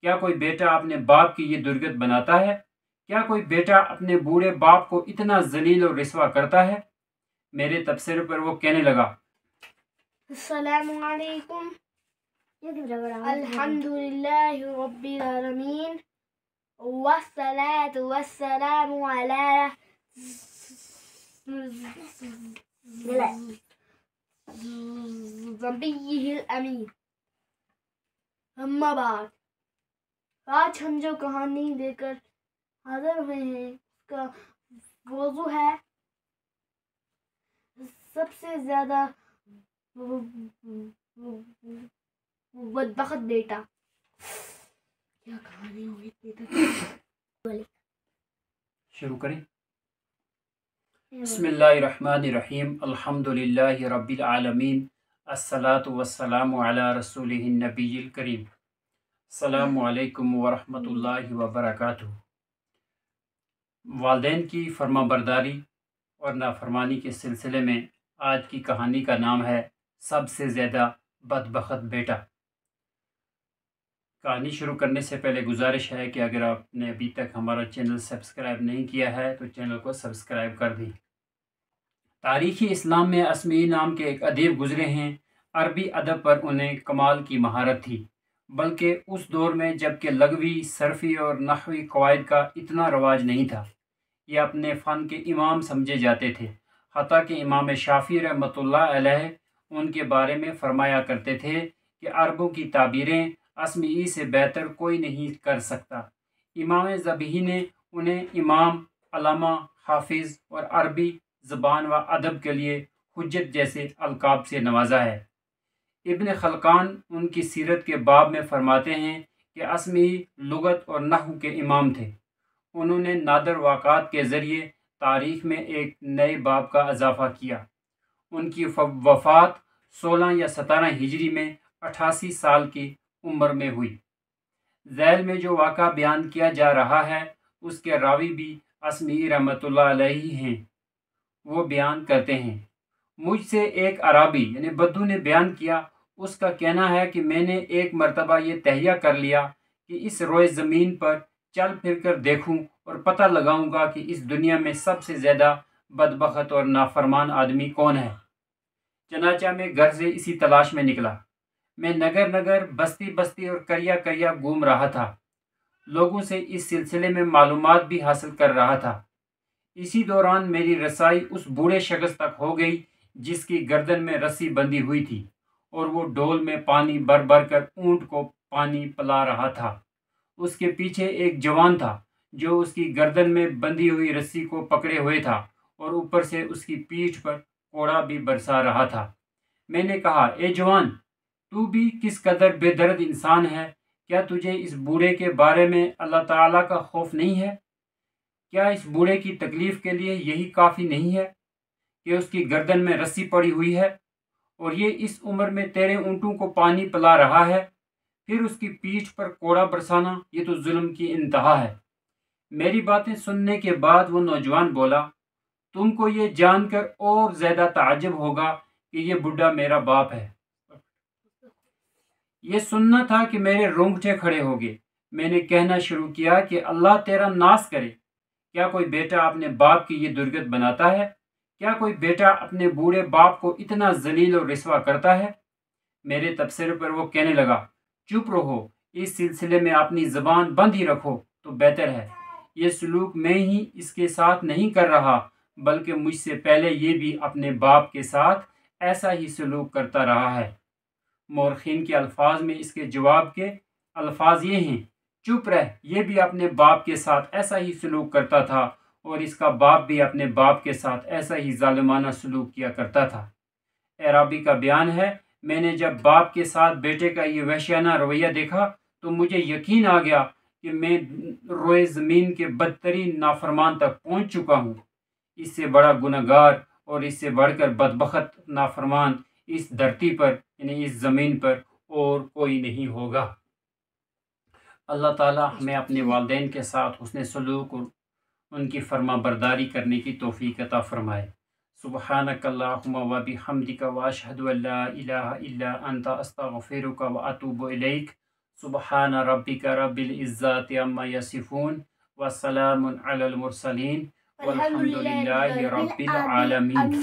کیا کوئی بیٹا اپنے باپ کی یہ درگت بناتا ہے؟ کیا کوئی بیٹا اپنے بوڑھے باپ کو اتنا ذلیل اور رسوا کرتا ہے؟ میرے تبصرے پر وہ کہنے لگا، السلام علیکم، الحمدللہ رب العالمین، والصلاة والسلام علی نبیہ الامین، اما بعد۔ آج ہم جو کہانی لے کر حاضر ہوئے ہیں اس کا موضوع ہے سب سے زیادہ بدبخت بیٹا۔ کیا کہانی ہوئی؟ شروع کریں۔ بسم اللہ الرحمن الرحیم، الحمدللہ رب العالمین، الصلاۃ والسلام علی رسولہ النبی الکریم۔ السلام علیکم ورحمۃ اللہ وبرکاتہ۔ والدین کی فرما برداری اور نافرمانی کے سلسلے میں آج کی کہانی کا نام ہے سب سے زیادہ بدبخت بیٹا۔ کہانی شروع کرنے سے پہلے گزارش ہے کہ اگر آپ نے ابھی تک ہمارا چینل سبسکرائب نہیں کیا ہے تو چینل کو سبسکرائب کر دیں۔ تاریخی اسلام میں اسمعی نام کے ایک ادیب گزرے ہیں۔ عربی ادب پر انہیں کمال کی مہارت تھی، بلکہ اس دور میں جب کہ لغوی، صرفی اور نحوی قواعد کا اتنا رواج نہیں تھا۔ یہ اپنے فن کے امام سمجھے جاتے تھے، حتیٰ کہ امام شافعی رحمۃ اللہ علیہ ان کے بارے میں فرمایا کرتے تھے کہ عربوں کی تعبیریں اسمعی سے بہتر کوئی نہیں کر سکتا۔ امام ذبیحی نے انہیں امام، علامہ، حافظ اور عربی زبان و ادب کے لیے حجت جیسے القاب سے نوازا ہے۔ ابن خلقان ان کی سیرت کے باب میں فرماتے ہیں کہ اسمعی لغت اور نحو کے امام تھے۔ انہوں نے نادر واقعات کے ذریعے تاریخ میں ایک نئے باب کا اضافہ کیا۔ ان کی وفات 16 یا 17 ہجری میں 88 سال کی عمر میں ہوئی۔ ذیل میں جو واقعہ بیان کیا جا رہا ہے اس کے راوی بھی اسمعی رحمۃ اللہ علیہ ہیں۔ وہ بیان کرتے ہیں، مجھ سے ایک عرابی یعنی بدو نے بیان کیا، اس کا کہنا ہے کہ میں نے ایک مرتبہ یہ تہیہ کر لیا کہ اس روئے زمین پر چل پھر کر دیکھوں اور پتہ لگاؤں گا کہ اس دنیا میں سب سے زیادہ بدبخت اور نافرمان آدمی کون ہے۔ چنانچہ میں گھر سے اسی تلاش میں نکلا۔ میں نگر نگر، بستی بستی اور کریا کریا گھوم رہا تھا، لوگوں سے اس سلسلے میں معلومات بھی حاصل کر رہا تھا۔ اسی دوران میری رسائی اس بوڑھے شخص تک ہو گئی جس کی گردن میں رسی بندھی ہوئی تھی اور وہ ڈول میں پانی بھر بھر کر اونٹ کو پانی پلا رہا تھا۔ اس کے پیچھے ایک جوان تھا جو اس کی گردن میں بندھی ہوئی رسی کو پکڑے ہوئے تھا اور اوپر سے اس کی پیٹھ پر کوڑا بھی برسا رہا تھا۔ میں نے کہا، اے جوان، تو بھی کس قدر بے درد انسان ہے، کیا تجھے اس بوڑھے کے بارے میں اللہ تعالیٰ کا خوف نہیں ہے؟ کیا اس بوڑھے کی تکلیف کے لیے یہی کافی نہیں ہے کہ اس کی گردن میں رسی پڑی ہوئی ہے اور یہ اس عمر میں تیرے اونٹوں کو پانی پلا رہا ہے؟ پھر اس کی پیٹھ پر کوڑا برسانا، یہ تو ظلم کی انتہا ہے۔ میری باتیں سننے کے بعد وہ نوجوان بولا، تم کو یہ جان کر اور زیادہ تعجب ہوگا کہ یہ بڈھا میرا باپ ہے۔ یہ سننا تھا کہ میرے رونگٹے کھڑے ہو گئے۔ میں نے کہنا شروع کیا کہ اللہ تیرا ناس کرے، کیا کوئی بیٹا اپنے باپ کی یہ درگت بناتا ہے؟ کیا کوئی بیٹا اپنے بوڑھے باپ کو اتنا ذلیل اور رسوا کرتا ہے؟ میرے تبصرے پر وہ کہنے لگا، چپ رہو، اس سلسلے میں اپنی زبان بند ہی رکھو تو بہتر ہے۔ یہ سلوک میں ہی اس کے ساتھ نہیں کر رہا، بلکہ مجھ سے پہلے یہ بھی اپنے باپ کے ساتھ ایسا ہی سلوک کرتا رہا ہے۔ مورخین کے الفاظ میں اس کے جواب کے الفاظ یہ ہیں، چپ رہ، یہ بھی اپنے باپ کے ساتھ ایسا ہی سلوک کرتا تھا اور اس کا باپ بھی اپنے باپ کے ساتھ ایسا ہی ظالمانہ سلوک کیا کرتا تھا۔ عرابی کا بیان ہے، میں نے جب باپ کے ساتھ بیٹے کا یہ وحشیانہ رویہ دیکھا تو مجھے یقین آ گیا کہ میں روئے زمین کے بدترین نافرمان تک پہنچ چکا ہوں۔ اس سے بڑا گنہگار اور اس سے بڑھ کر بدبخت نافرمان اس دھرتی پر یعنی اس زمین پر اور کوئی نہیں ہوگا۔ اللہ تعالیٰ ہمیں اپنے والدین کے ساتھ حسن سلوک اور ان کی فرما برداری کرنے کی توفیق عطا فرمائے۔ سبحانک اللہم و بحمدک و اشہد ان لا الہ الا انت استغفرک و اتوب الیک۔ سبحان ربک رب العزت عما یصفون وسلام علی المرسلین والحمد للہ رب العالمین.